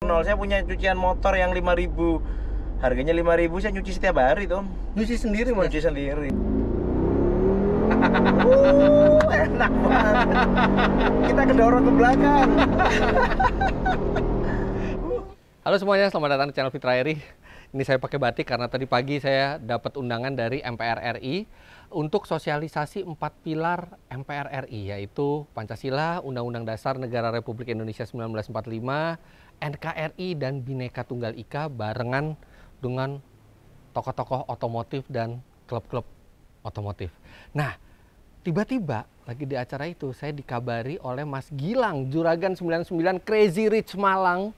Nol, saya punya cucian motor yang 5.000. Harganya 5.000, saya nyuci setiap hari tuh. Nyuci sendiri Mas? Nyuci sendiri. Enak banget. Kita kedorong ke belakang. Halo semuanya, selamat datang di channel Fitra Eri. Ini saya pakai batik karena tadi pagi saya dapat undangan dari MPR RI untuk sosialisasi 4 pilar MPR RI, yaitu Pancasila, Undang-Undang Dasar Negara Republik Indonesia 1945, NKRI, dan Bhinneka Tunggal Ika barengan dengan tokoh-tokoh otomotif dan klub-klub otomotif. Nah, tiba-tiba lagi di acara itu saya dikabari oleh Mas Gilang, Juragan 99 Crazy Rich Malang,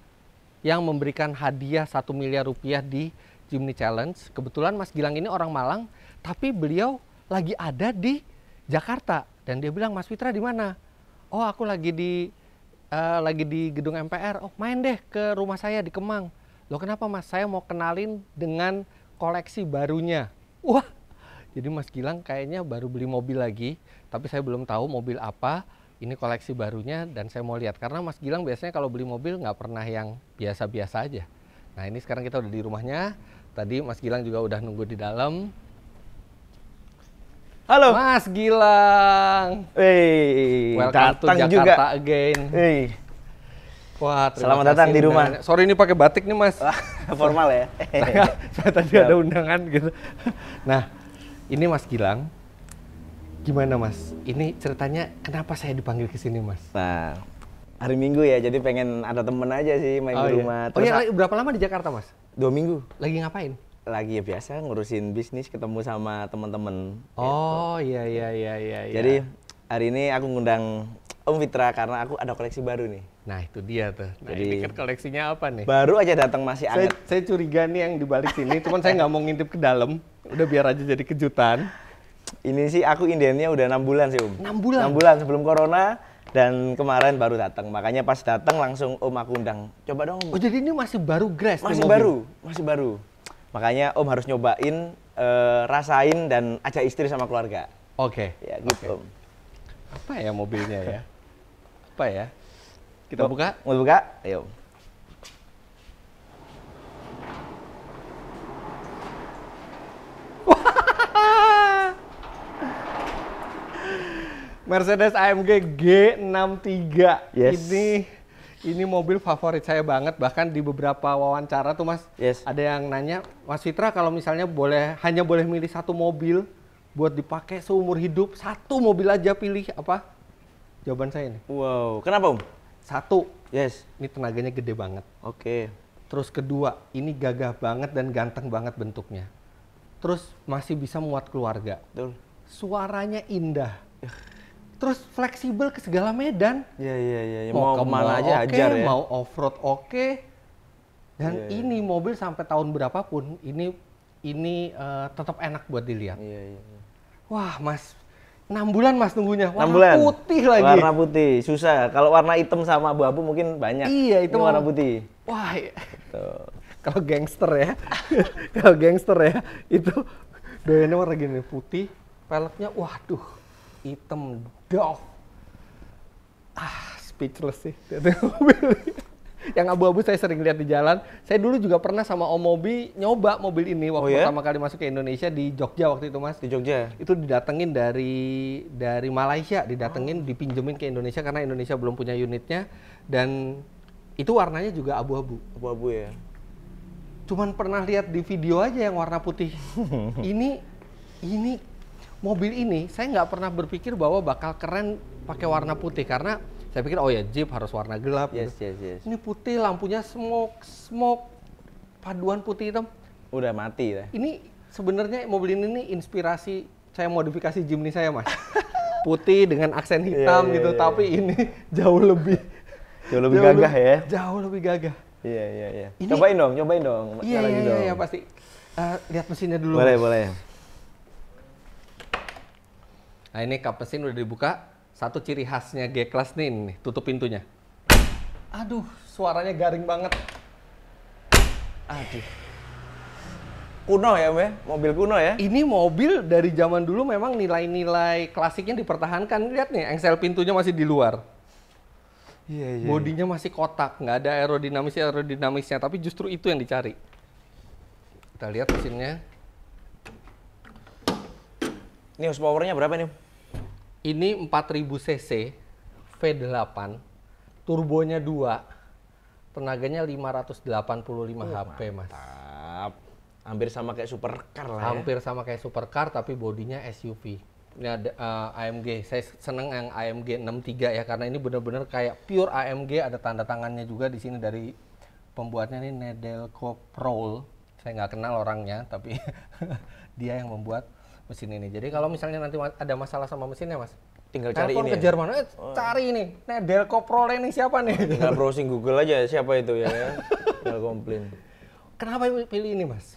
yang memberikan hadiah 1 miliar rupiah di Jimny Challenge. Kebetulan Mas Gilang ini orang Malang, tapi beliau lagi ada di Jakarta. Dan dia bilang, Mas Fitra di mana? Oh, aku lagi di gedung MPR. Oh, main deh ke rumah saya di Kemang. Loh, kenapa Mas? Saya mau kenalin dengan koleksi barunya. Wah, jadi Mas Gilang kayaknya baru beli mobil lagi, tapi saya belum tahu mobil apa. Ini koleksi barunya dan saya mau lihat. Karena Mas Gilang biasanya kalau beli mobil nggak pernah yang biasa-biasa aja. Nah, ini sekarang kita udah di rumahnya. Tadi Mas Gilang juga udah nunggu di dalam. Halo Mas Gilang. Welcome to Jakarta juga again. Wah, selamat datang di rumah. Sorry, ini pakai batik nih Mas. Formal ya. Saya tadi ada undangan gitu. Nah, ini Mas Gilang. Gimana Mas? Ini ceritanya kenapa saya dipanggil ke sini Mas? Nah, hari Minggu ya, jadi pengen ada temen aja sih main di rumah. Terus, berapa lama di Jakarta Mas? 2 minggu. Lagi ngapain? Lagi ya biasa ngurusin bisnis, ketemu sama teman-teman. Oh gitu. Iya. Jadi hari ini aku ngundang Om Fitra karena aku ada koleksi baru nih. Nah itu dia tuh. Nah, jadi, ini kan koleksinya apa nih? Baru aja datang masih anget. Saya curiga nih yang dibalik sini, cuman saya nggak mau ngintip ke dalam. Udah biar aja jadi kejutan. Ini sih aku indennya udah 6 bulan sih Om. 6 bulan? 6 bulan sebelum corona dan kemarin baru datang. Makanya pas datang langsung Om aku undang. Coba dong. Oh jadi ini masih baru grass? Masih baru. Makanya Om harus nyobain, rasain dan ajak istri sama keluarga. Oke. Ya gitu Om. Apa ya mobilnya ya? Apa ya? Kita buka? Mau buka? Ayo. Mercedes AMG G63. Yes. Ini mobil favorit saya banget, bahkan di beberapa wawancara tuh Mas, ada yang nanya, Mas Fitra kalau misalnya hanya boleh milih satu mobil buat dipakai seumur hidup, satu mobil aja pilih apa? Jawaban saya ini. Wow, kenapa Om? Satu, Yes. ini tenaganya gede banget. Oke. Terus kedua, ini gagah banget dan ganteng banget bentuknya. Terus masih bisa muat keluarga. Betul. Suaranya indah. Terus fleksibel ke segala medan. Iya. Mau kemana aja oke, ajar ya. mau off-road oke. Dan ini mobil sampai tahun berapapun, ini tetap enak buat dilihat. Iya. Wah Mas, 6 bulan Mas nunggunya. 6 bulan. Putih lagi. Warna putih, susah. Kalau warna hitam sama abu-abu mungkin banyak. Iya, itu warna putih. Wah, Tuh. kalau gangster ya, kalau gangster ya, itu doyannya warna gini, putih, peleknya, waduh, hitam, doff. Speechless sih. Yang abu-abu saya sering lihat di jalan. Saya dulu juga pernah sama Om Mobi nyoba mobil ini waktu pertama kali masuk ke Indonesia di Jogja waktu itu Mas. Di Jogja? Itu didatengin dari Malaysia, dipinjemin ke Indonesia karena Indonesia belum punya unitnya. Dan itu warnanya juga abu-abu. Abu-abu ya? Cuman pernah lihat di video aja yang warna putih. ini mobil ini saya nggak pernah berpikir bahwa bakal keren pakai warna putih karena saya pikir oh ya Jeep harus warna gelap. Yes. Ini putih, lampunya smoke, paduan putih hitam. Udah mati lah. Ini sebenarnya mobil ini nih inspirasi saya modifikasi Jimny saya Mas. Putih dengan aksen hitam gitu, tapi ini jauh lebih gagah ya. Jauh lebih gagah. Iya. Cobain dong. Iya pasti. Lihat mesinnya dulu. Boleh. Nah ini kap mesin udah dibuka. Satu ciri khasnya G-Class nih, tutup pintunya. Aduh, suaranya garing banget. Aduh. Kuno ya, mobil kuno ya? Ini mobil dari zaman dulu memang nilai-nilai klasiknya dipertahankan. Lihat nih, engsel pintunya masih di luar. Iya. Bodinya masih kotak, nggak ada aerodinamisnya, tapi justru itu yang dicari. Kita lihat mesinnya. Ini horsepower-nya berapa nih? Ini 4000 cc, V8, turbonya 2, tenaganya 585 HP, Mas. Mantap. Hampir sama kayak supercar lah ya. Hampir sama kayak supercar, tapi bodinya SUV. Ini ada AMG, saya seneng yang AMG 63 ya, karena ini bener-bener kayak pure AMG, ada tanda tangannya juga di sini dari pembuatnya nih, Nedelco Prol. Saya nggak kenal orangnya, tapi dia yang membuat mesin ini. Jadi kalau misalnya nanti ada masalah sama mesinnya, Mas, Tinggal cari telepon ini ke ya? Jerman, cari ini, Nedelco Prol ini siapa nih? Tinggal browsing Google aja siapa itu ya. Tinggal komplain. Kenapa pilih ini, Mas?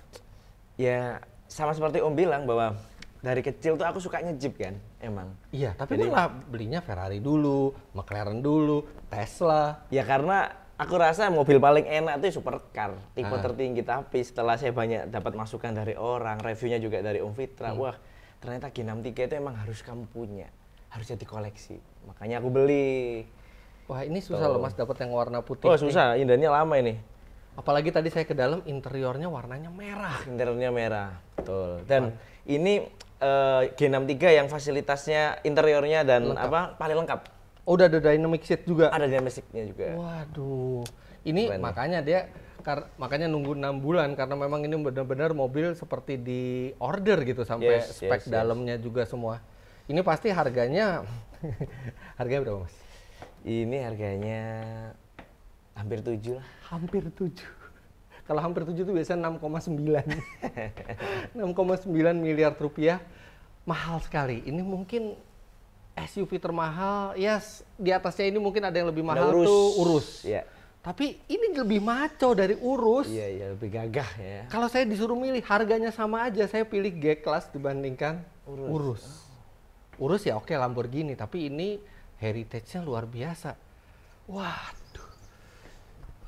Ya sama seperti Om bilang bahwa dari kecil tuh aku sukanya Jeep kan, emang. Iya, tapi Jadi- malah belinya Ferrari dulu, McLaren dulu, Tesla. Ya karena aku rasa mobil paling enak itu supercar, tipe Ah. tertinggi. Tapi setelah saya banyak dapat masukan dari orang, reviewnya juga dari Om Fitra, wah ternyata G63 itu emang harus kamu punya, harus jadi koleksi. Makanya aku beli. Wah, ini susah loh, Mas, dapat yang warna putih. Oh nih. susah, indahnya lama ini. Apalagi tadi saya ke dalam, interiornya warnanya merah. Interiornya merah, betul. Dan ini G63 yang fasilitasnya interiornya dan apa paling lengkap. Oh, udah ada dynamic seat juga. Ada dynamic-nya juga. Waduh, ini Keren. makanya makanya nunggu 6 bulan karena memang ini benar-benar mobil seperti di order gitu sampai Yes, spek yes. dalamnya juga semua. Ini pasti harganya harganya berapa, Mas? Ini harganya hampir 7 lah. Hampir 7. Kalau hampir 7 itu biasanya 6,9. 6,9 miliar rupiah. Mahal sekali. Ini mungkin SUV termahal. Ya, di atasnya ini mungkin ada yang lebih mahal Udah tuh urus. Ya. Tapi ini lebih maco dari urus. Iya, lebih gagah ya. Kalau saya disuruh milih harganya sama aja, saya pilih G-Class dibandingkan urus. Urus ya oke Lamborghini, tapi ini heritage-nya luar biasa. Waduh.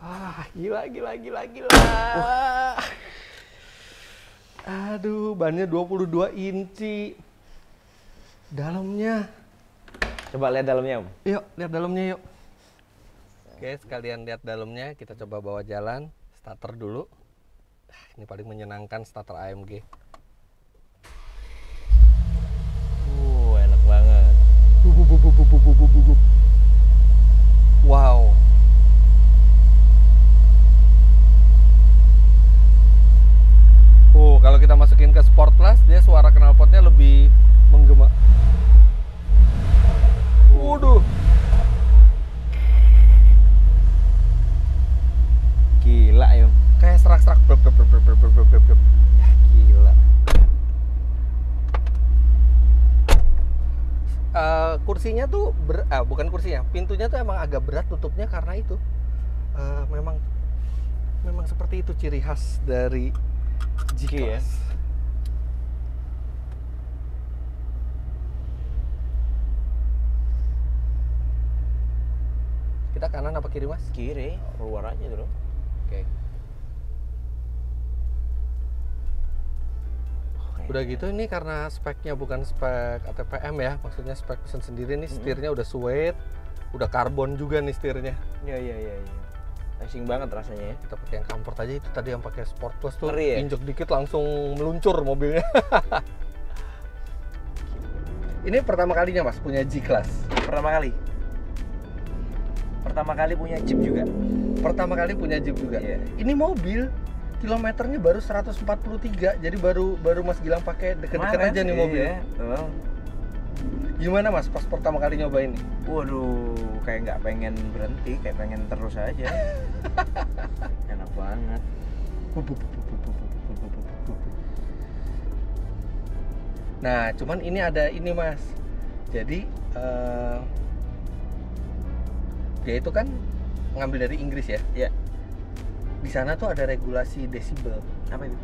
Wah, gila. Aduh, bannya 22 inci. Dalamnya. Coba lihat dalamnya, Om. Yuk, lihat dalamnya yuk. Oke, sekalian lihat dalamnya, kita coba bawa jalan. Starter dulu. Ini paling menyenangkan starter AMG. Enak banget. Wow. Kalau kita masukin ke Sport Plus, dia suara knalpotnya lebih menggema. Waduh. Gila ya. Kayak serak-serak. Ya, gila. Kursinya tuh bukan kursinya, pintunya tuh emang agak berat tutupnya karena itu. Memang seperti itu ciri khas dari G-Class. Ya. Kita kanan apa kiri, Mas? Kiri, keluar aja dulu. Oke. Udah gitu ini karena speknya bukan spek ATPM ya, maksudnya spek mesin sendiri nih, setirnya udah suede, udah karbon juga nih setirnya. Iya. Racing banget rasanya ya. Kita pakai yang comfort aja, itu tadi yang pakai Sport Plus tuh Ngeri ya? injek dikit langsung meluncur mobilnya. Ini pertama kalinya Mas punya G-Class. Pertama kali punya Jeep juga. Pertama kali punya Jeep juga. Iya. Ini mobil kilometernya baru 143, jadi baru Mas Gilang pakai deket-deket aja nih mobil. Iya, betul. Gimana Mas pas pertama kali nyobain nih? Waduh, kayak nggak pengen berhenti, kayak pengen terus aja. Enak banget. Nah, cuman ini ada ini Mas. Jadi dia itu kan ngambil dari Inggris ya. Ya. Di sana tuh ada regulasi desibel, Apa itu?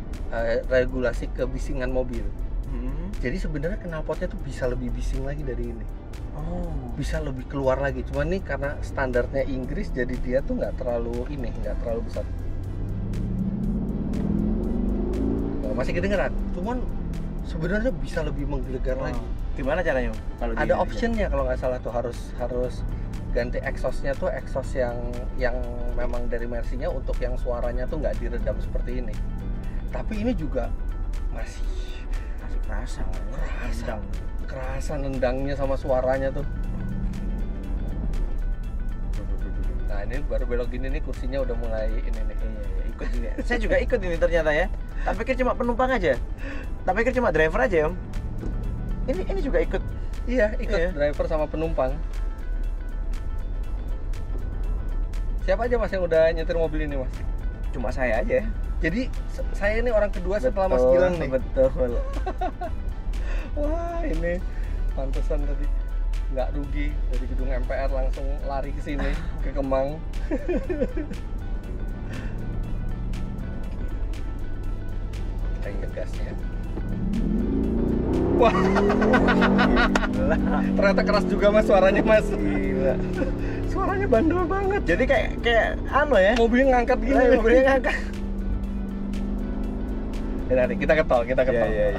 regulasi kebisingan mobil. Hmm. Jadi sebenarnya knalpotnya tuh bisa lebih bising lagi dari ini. Oh. Bisa lebih keluar lagi. Cuman nih karena standarnya Inggris, jadi dia tuh nggak terlalu besar. Nah, masih kedengeran. Cuman sebenarnya bisa lebih menggelegar lagi. Gimana caranya? Kalau Ada optionnya kalau nggak salah tuh harus ganti exhaustnya tuh exhaust yang memang dari Mercy-nya, untuk yang suaranya tuh nggak diredam seperti ini. Tapi ini juga masih kerasa nendangnya sama suaranya tuh. Nah ini baru belok gini nih, kursinya udah mulai ini nih. Iya, ikut ini. Saya juga ikut ini ternyata ya. Tak pikir cuma penumpang aja. Tak pikir cuma driver aja, Om. Ini juga ikut. Iya, ikut driver sama penumpang. Siapa aja Mas yang udah nyetir mobil ini, Mas? Cuma saya aja. Jadi saya ini orang kedua setelah Mas Gilang nih. Betul. Wah, ini pantesan tadi nggak rugi dari gedung MPR langsung lari ke sini ke Kemang. Kita ingat gasnya. Wah, ternyata keras juga Mas suaranya, Mas. Gila. Suaranya bandel banget. Jadi kayak anu ya. Mobilnya ngangkat gini. Mobilnya ngangkat. Ya, nanti kita ke tol. Iya.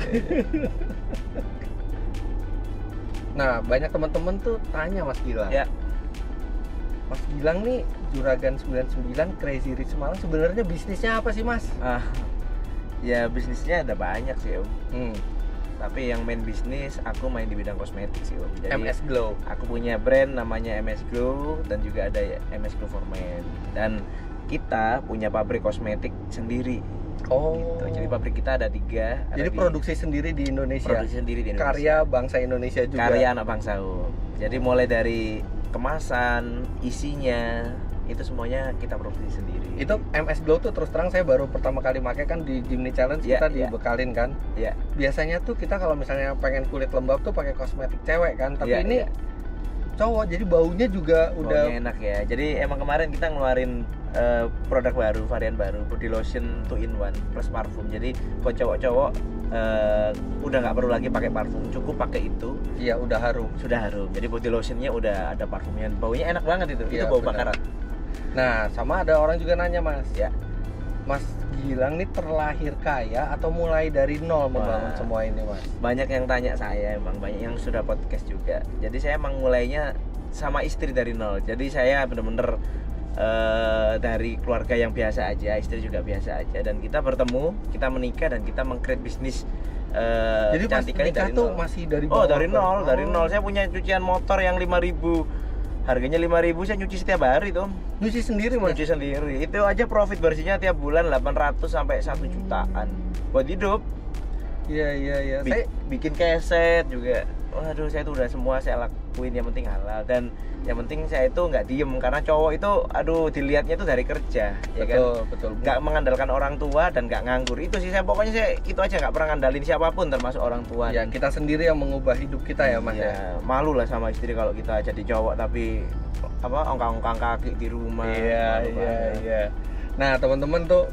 Nah, banyak teman-teman tuh tanya Mas Gilang. Ya. Mas Gilang nih Juragan 99 Crazy Rich Malang sebenarnya bisnisnya apa sih, Mas? Ya bisnisnya ada banyak sih, Om. Tapi yang main bisnis aku main di bidang kosmetik sih, Om. Jadi MS Glow. Aku punya brand namanya MS Glow dan juga ada MS Glow for Men. Dan kita punya pabrik kosmetik sendiri. Oh. Gitu. Jadi pabrik kita ada 3. Jadi produksi sendiri di Indonesia. Produksi sendiri di Indonesia. Karya bangsa Indonesia juga. Karya anak bangsa, Om. Jadi mulai dari kemasan, isinya, itu semuanya kita produksi sendiri. Itu MS Glow tuh terus terang saya baru pertama kali pakai kan di Jimny Challenge, kita dibekalin kan. Iya. Biasanya tuh kita kalau misalnya pengen kulit lembab tuh pakai kosmetik cewek kan, tapi ini cowok, jadi baunya juga udah enak ya. Jadi emang kemarin kita ngeluarin produk baru, varian baru, body lotion 2-in-1 plus parfum. Jadi buat cowok-cowok udah nggak perlu lagi pakai parfum, cukup pakai itu. Iya, udah harum. Sudah harum. Jadi body lotionnya udah ada parfumnya, baunya enak banget itu. Iya, itu bau bener. bakaran. Nah, sama ada orang juga nanya, Mas. Ya. Mas Gilang nih terlahir kaya atau mulai dari nol membangun semua ini, Mas? Banyak yang tanya saya, emang banyak yang sudah podcast juga. Jadi saya emang mulainya sama istri dari nol. Jadi saya bener-bener dari keluarga yang biasa aja, istri juga biasa aja, dan kita bertemu, kita menikah dan kita meng-create bisnis. Jadi pas nikah tuh masih dari bawah? Dari nol, dari nol. Saya punya cucian motor yang 5.000, harganya 5.000, saya nyuci setiap hari tuh. Nyuci sendiri, Mas? Nyuci sendiri. Itu aja profit bersihnya tiap bulan 800 sampai 1 jutaan buat hidup. Iya. Saya bikin keset juga. Waduh, saya tuh udah semua saya lakuin, yang penting halal. Dan yang penting saya itu nggak diem, karena cowok itu dilihatnya itu dari kerja, ya kan. Betul. Nggak mengandalkan orang tua dan nggak nganggur. Itu sih saya itu aja, nggak pernah ngandalin siapapun termasuk orang tua. Ya, kita sendiri yang mengubah hidup kita ya, Mas ya. Malu lah sama istri kalau kita jadi cowok tapi ongkang-ongkang kaki di rumah. Iya. Nah, teman-teman tuh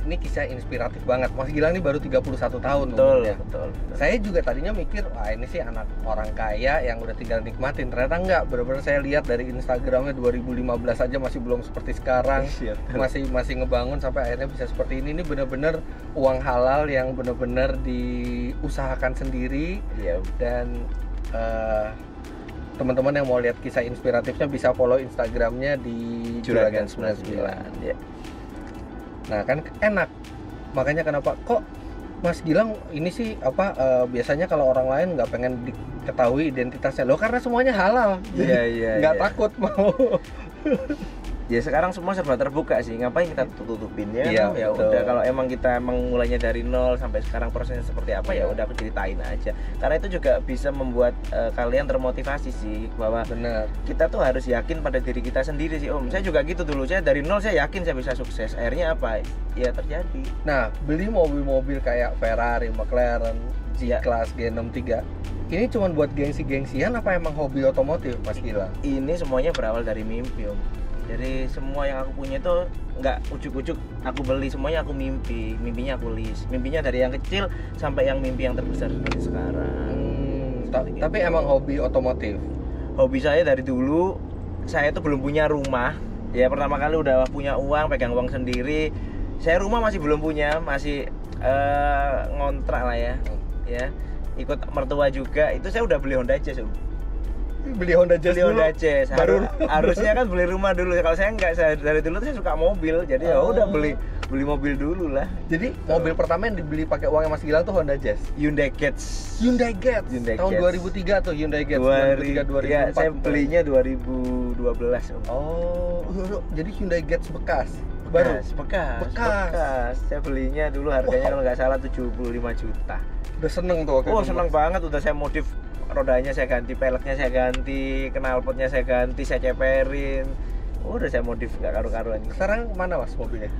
ini kisah inspiratif banget. Mas Gilang ini baru 31 tahun umurnya. Betul. Saya juga tadinya mikir, wah ini sih anak orang kaya yang udah tinggal nikmatin. Ternyata enggak, benar-benar saya lihat dari Instagramnya 2015 aja masih belum seperti sekarang. masih ngebangun sampai akhirnya bisa seperti ini. Ini benar-benar uang halal yang benar-benar diusahakan sendiri. Iya. Dan teman-teman yang mau lihat kisah inspiratifnya bisa follow Instagramnya di Juragan 99. Ya. Nah, kan enak. Makanya kenapa kok Mas Gilang ini sih biasanya kalau orang lain nggak pengen diketahui identitasnya loh, karena semuanya halal. Iya. Nggak takut mau. Ya sekarang semua serba terbuka sih, ngapain kita tutupin ya? Iya, ya udah, kalau emang kita mulainya dari nol sampai sekarang prosesnya seperti apa, ya udah aku ceritain aja. Karena itu juga bisa membuat kalian termotivasi sih, bahwa kita tuh harus yakin pada diri kita sendiri sih, Om. Saya juga gitu dulu, saya dari nol saya yakin saya bisa sukses. Akhirnya apa? Ya terjadi. Nah, beli mobil-mobil kayak Ferrari, McLaren, G-Class, G63. Ini cuma buat gengsi-gengsian apa emang hobi otomotif, Mas Gilang? Ini semuanya berawal dari mimpi, Om. Jadi semua yang aku punya itu nggak ujuk-ujuk aku beli, semuanya aku mimpinya aku list. Mimpinya dari yang kecil sampai yang mimpi yang terbesar seperti sekarang. Tapi emang hobi otomotif? Hobi saya dari dulu, saya itu belum punya rumah. Ya pertama kali udah punya uang, pegang uang sendiri. Saya rumah masih belum punya, masih ngontrak lah ya. Ya, ikut mertua juga. Itu saya udah beli Honda Jazz, beli Honda Jazz beli dulu. Honda Jazz. Baru Harusnya kan beli rumah dulu. Kalau saya enggak, saya dari dulu saya suka mobil. Jadi ya udah beli mobil dulu lah. Jadi mobil pertama yang dibeli pakai uangnya Mas Gilang tuh Honda Jazz. Hyundai Getz. Tahun 2003 tuh Hyundai Getz. 2003 2004. Ya, saya belinya 2012. Oh, jadi Hyundai Getz bekas. Bekas. Saya belinya dulu harganya kalau nggak salah 75 juta. Udah seneng tuh. Seneng banget. Udah saya modif rodanya, saya ganti peleknya, saya ganti knalpotnya, saya ganti, saya ceperin. Udah saya modif nggak karu-karuan. Sekarang mana Mas mobilnya?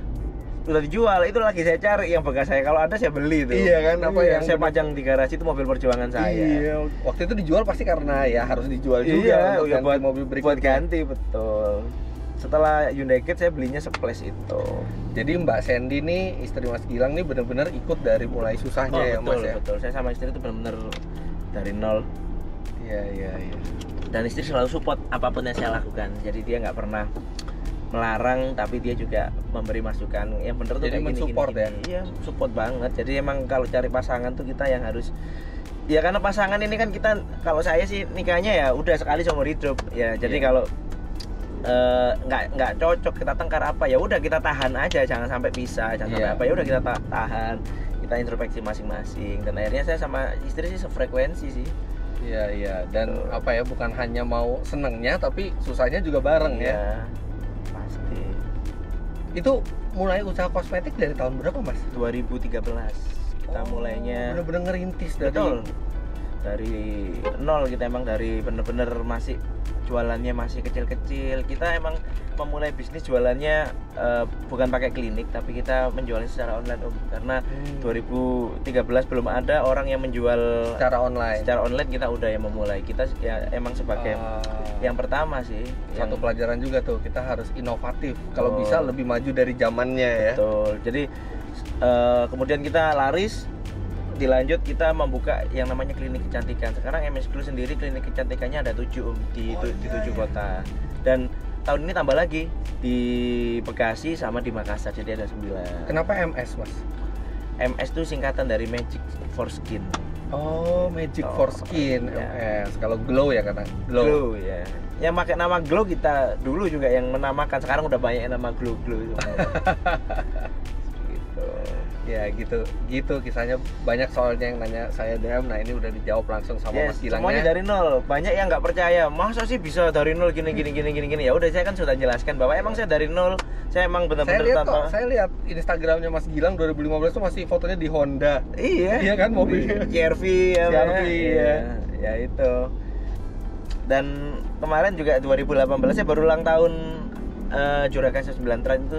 Udah dijual. Itu lagi saya cari yang bekas saya. Kalau ada saya beli tuh. Iya kan, apa yang saya pajang di garasi itu mobil perjuangan saya. Iya. Waktu itu dijual pasti karena ya harus dijual juga. Iya, buat mobil berikutnya. Buat ganti, betul. Setelah Hyundai Getz saya belinya Splash itu. Jadi Mbak Sandy nih, istri Mas Gilang nih benar-benar ikut dari mulai susahnya ya betul, Mas ya. Betul. Saya sama istri itu benar-benar dari nol. Iya. Dan istri selalu support apapun yang saya lakukan. Jadi dia nggak pernah melarang, tapi dia juga memberi masukan yang benar tuh jadi kayak mensupport gini. Ya. Iya, support banget. Jadi emang kalau cari pasangan tuh kita yang harus, ya karena pasangan ini kan kita, kalau saya sih nikahnya ya udah sekali seumur hidup ya. Jadi kalau nggak cocok, kita tengkar apa ya udah kita tahan aja, jangan sampai pisah, jangan sampai apa ya udah kita tahan, kita introspeksi masing-masing. Dan akhirnya saya sama istri sih sefrekuensi sih. Iya. Dan apa ya, bukan hanya mau senengnya tapi susahnya juga bareng ya. Pasti. Itu mulai usaha kosmetik dari tahun berapa Mas? 2013 kita mulainya. Bener-bener ngerintis dari nol. Kita emang dari bener-bener masih jualannya masih kecil-kecil. Kita emang memulai bisnis jualannya bukan pakai klinik, tapi kita menjualnya secara online karena 2013 belum ada orang yang menjual secara online. Kita udah yang memulai. Kita ya emang sebagai yang pertama sih. Satu pelajaran juga tuh, kita harus inovatif. Kalau bisa lebih maju dari zamannya ya. Betul. Jadi kemudian kita laris, dilanjut kita membuka yang namanya klinik kecantikan. Sekarang MS Glow sendiri klinik kecantikannya ada 7 di 7 kota. Dan tahun ini tambah lagi di Bekasi sama di Makassar, jadi ada 9. Kenapa MS Mas? MS itu singkatan dari Magic for Skin. Oh, Magic for Skin. Ya. MS. Kalau Glow ya kata. Glow ya. Yang pakai nama Glow kita dulu juga yang menamakan. Sekarang udah banyak yang nama Glow. Ya gitu kisahnya. Banyak soalnya yang nanya saya DM. Nah ini udah dijawab langsung sama Mas Gilang. Semuanya dari nol. Banyak yang nggak percaya, masa sih bisa dari nol gini. Ya udah, saya kan sudah jelaskan bahwa emang saya dari nol. Saya emang benar-benar saya lihat Instagramnya Mas Gilang 2015 tuh masih fotonya di Honda. Iya kan, mobilnya CR-V ya itu. Dan kemarin juga 2018 saya baru ulang tahun Juragan 9 Trans itu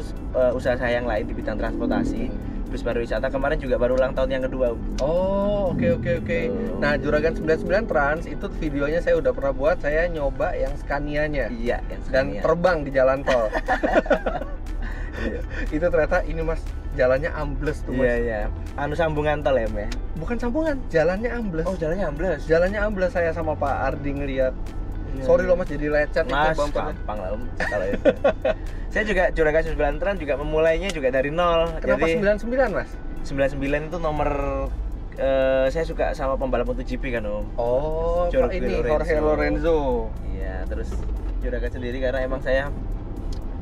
usaha saya yang lain di bidang transportasi. Bus pariwisata kemarin juga baru ulang tahun yang kedua. Oh, oke. Nah, Juragan 99 Trans itu videonya saya udah pernah buat, saya nyoba yang Scania-nya. Iya, yang Dan Scania. terbang di jalan tol. Itu ternyata ini Mas, jalannya ambles tuh Mas. Iya. Anu sambungan tol ya, Mas? Bukan sambungan, jalannya ambles. Oh, jalannya ambles. Jalannya ambles, saya sama Pak Ardi ngeliat. Sorry loh Mas, jadi lecet Mas, itu bumpernya. gampang lah kalau itu. Saya juga Juragan 9 Trans juga memulainya juga dari nol. Kenapa jadi, 99 Mas? 99 itu nomor saya suka sama pembalap MotoGP kan Om. Oh, Pak ini Jorge Lorenzo. Iya, terus Juragan sendiri karena emang saya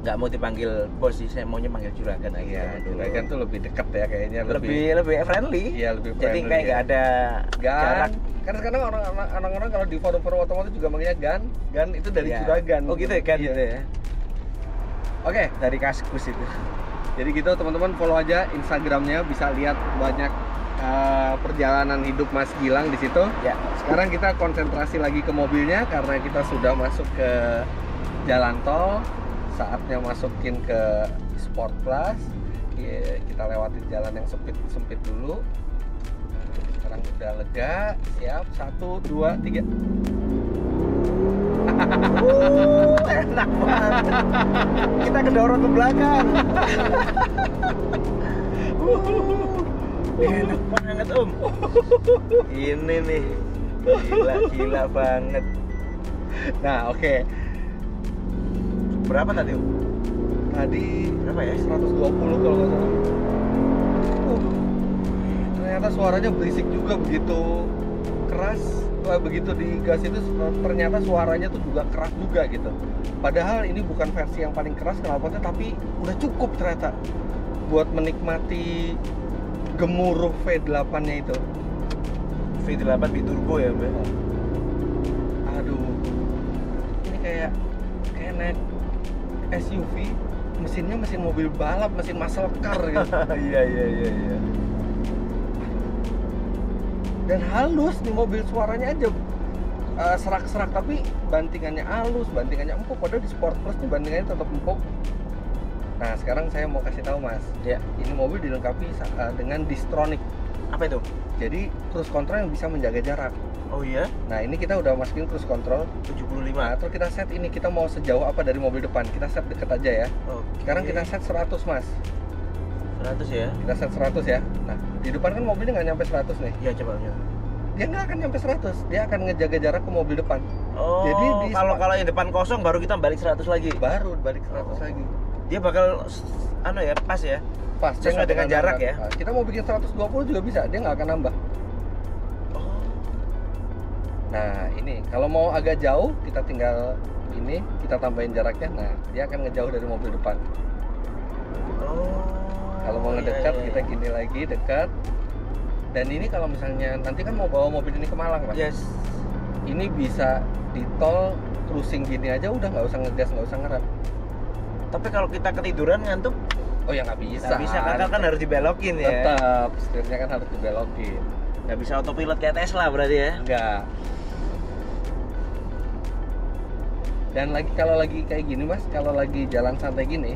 nggak mau dipanggil bos sih, saya maunya panggil Juragan aja. Iya, Juragan tuh lebih dekat ya kayaknya, lebih friendly. Iya, lebih friendly. Jadi kayak nggak ada jarak. Karena sekarang orang-orang kalau di forum-forum otomotif juga manggilnya Gan itu dari Juragan. Oh gitu ya, Gan gitu ya. Oke, dari Kaskus itu. Jadi gitu teman-teman, follow aja Instagramnya, bisa lihat banyak perjalanan hidup Mas Gilang di situ. Ya. Sekarang kita konsentrasi lagi ke mobilnya karena kita sudah masuk ke jalan tol. Saatnya masukin ke Sport Plus. Kita lewatin jalan yang sempit dulu. Sekarang udah lega, siap. 1, 2, 3. Enak banget. Kita kedorong ke belakang. Enak banget Om. Ini nih gila banget. Nah oke. Berapa tadi Om? Tadi berapa ya? 120 kalau nggak salah. Ternyata suaranya berisik juga begitu keras, begitu digas itu ternyata suaranya tuh juga keras juga gitu. Padahal ini bukan versi yang paling keras knalpotnya, tapi udah cukup ternyata buat menikmati gemuruh V8-nya itu. V8 biturbo ya, Mbak? Aduh, ini kayak naik SUV, mesinnya mesin mobil balap, mesin muscle car gitu. Iya. Dan halus nih mobil, suaranya aja serak-serak, tapi bantingannya halus, bantingannya empuk. Padahal di Sport Plus nih bantingannya tetap empuk. Nah, sekarang saya mau kasih tahu Mas, Ya. ini mobil dilengkapi dengan Distronic. Apa itu? Jadi cruise control yang bisa menjaga jarak. Oh iya? Nah, ini kita udah masukin cruise control 75. Nah, terus kita set ini, kita mau sejauh apa dari mobil depan. Kita set deket aja ya. Oke. Sekarang kita set 100 Mas. 100 ya? Kita set 100 ya. Nah, di depan kan mobilnya nggak nyampe 100 nih. Iya, coba. Dia nggak akan nyampe 100. Dia akan ngejaga jarak ke mobil depan. Oh, Jadi kalau yang depan kosong baru kita balik 100 lagi. Baru balik 100 lagi. Dia bakal pas ya? Pas, dia Sesuai nggak dengan akan jarak nambah. ya? Nah, kita mau bikin 120 juga bisa, dia nggak akan nambah. Oh. Nah, ini kalau mau agak jauh, kita tinggal ini, kita tambahin jaraknya. Nah, dia akan ngejauh dari mobil depan. Oh. Kalau mau ngedekat, iya. kita gini lagi, dekat. Dan ini kalau misalnya nanti kan mau bawa mobil ini ke Malang, Mas. Yes. Ini bisa di tol cruising gini aja udah nggak usah ngegas, nggak usah ngerem. Tapi kalau kita ketiduran ngantuk, Oh ya nggak bisa. nggak bisa, kakak kan harus dibelokin ya. Tetap, setirnya kan harus dibelokin. Nggak bisa autopilot kayak Tesla berarti ya? Enggak. Dan kalau lagi kayak gini Mas, kalau lagi jalan santai gini,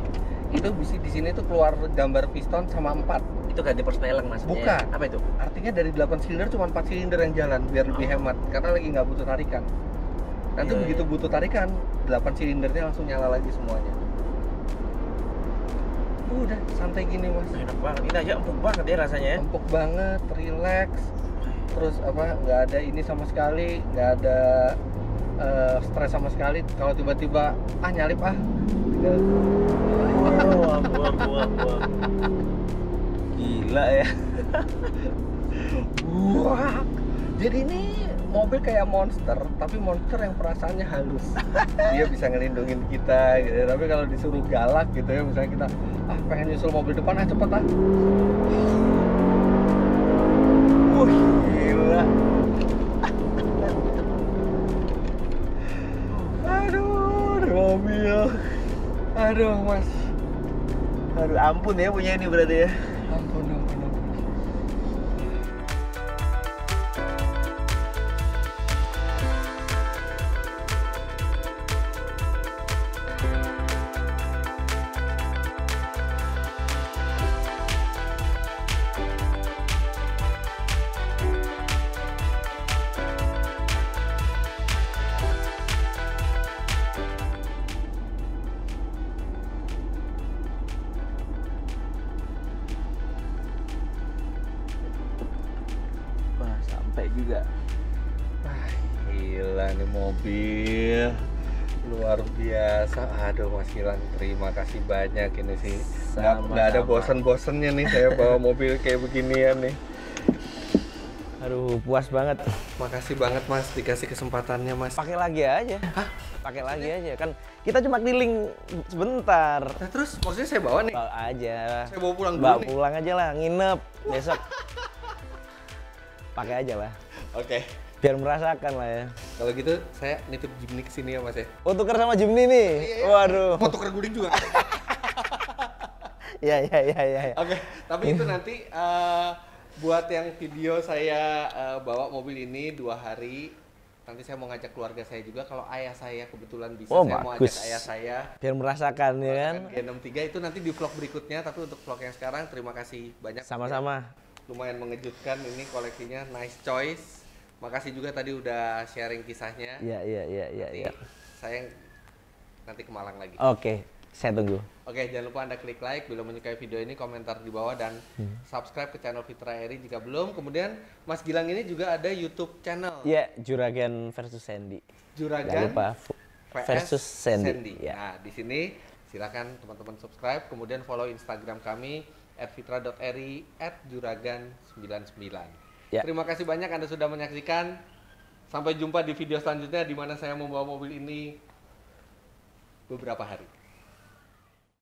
itu bisa di sini tuh keluar gambar piston sama 4. Itu ganti perspelang Mas? Bukan. Apa itu? Artinya dari 8 silinder cuma 4 silinder yang jalan biar lebih hemat karena lagi nggak butuh tarikan. Nanti Iya, begitu butuh tarikan, 8 silindernya langsung nyala lagi semuanya. Udah santai gini Mas. Enak banget. Ini aja empuk banget ya rasanya ya? Empuk banget, relax. Terus nggak ada ini sama sekali, nggak ada stres sama sekali. Kalau tiba-tiba nyalip tinggal Buang. Gila ya. wah. Jadi ini mobil kayak monster, tapi monster yang perasaannya halus. Dia bisa ngelindungin kita gitu. Tapi kalau disuruh galak gitu ya, misalnya kita pengen nyusul mobil depan, cepet Gila. Aduh, di mobil. Aduh, Mas. Aduh, ampun ya punya ini berarti ya. Ampun. Wah, sampai juga. Gila nih mobil luar biasa. Aduh Mas Gilang, terima kasih banyak ini sih. Nggak ada bosen-bosennya nih saya bawa mobil kayak beginian nih. Aduh, puas banget. Makasih banget Mas dikasih kesempatannya Mas. Pakai lagi aja. Hah? Pakai lagi aja kan kita cuma keliling sebentar. Nah, terus maksudnya saya bawa nih? Bawa aja. Saya bawa pulang dulu Bawa nih? pulang aja lah, nginep besok. Pakai aja lah. Oke. Biar merasakan lah ya. Kalau gitu saya nitip Jimny ke sini ya Mas ya. Oh, tuker sama Jimny nih. Iya. Waduh. Mau tuker guling juga. Iya. Oke, tapi itu nanti buat yang video saya bawa mobil ini 2 hari. Nanti saya mau ngajak keluarga saya juga. Kalau ayah saya kebetulan bisa, Oh, saya mau bagus. ajak ayah saya. Biar merasakan ya kan. G63 itu nanti di vlog berikutnya. Tapi untuk vlog yang sekarang, terima kasih banyak. Sama-sama. Lumayan mengejutkan ini koleksinya, nice choice. Makasih juga tadi udah sharing kisahnya. Iya. Saya nanti ke Malang lagi. Oke, saya tunggu. Oke, jangan lupa Anda klik like bila menyukai video ini, komentar di bawah, dan subscribe ke channel Fitra Eri jika belum. Kemudian Mas Gilang ini juga ada YouTube channel. Iya, Juragan versus Sandy. Juragan Jangan lupa versus Sandy. Ya. Nah, di sini silakan teman-teman subscribe, kemudian follow Instagram kami @fitra.eri @juragan99. Ya. Terima kasih banyak Anda sudah menyaksikan. Sampai jumpa di video selanjutnya di mana saya membawa mobil ini beberapa hari.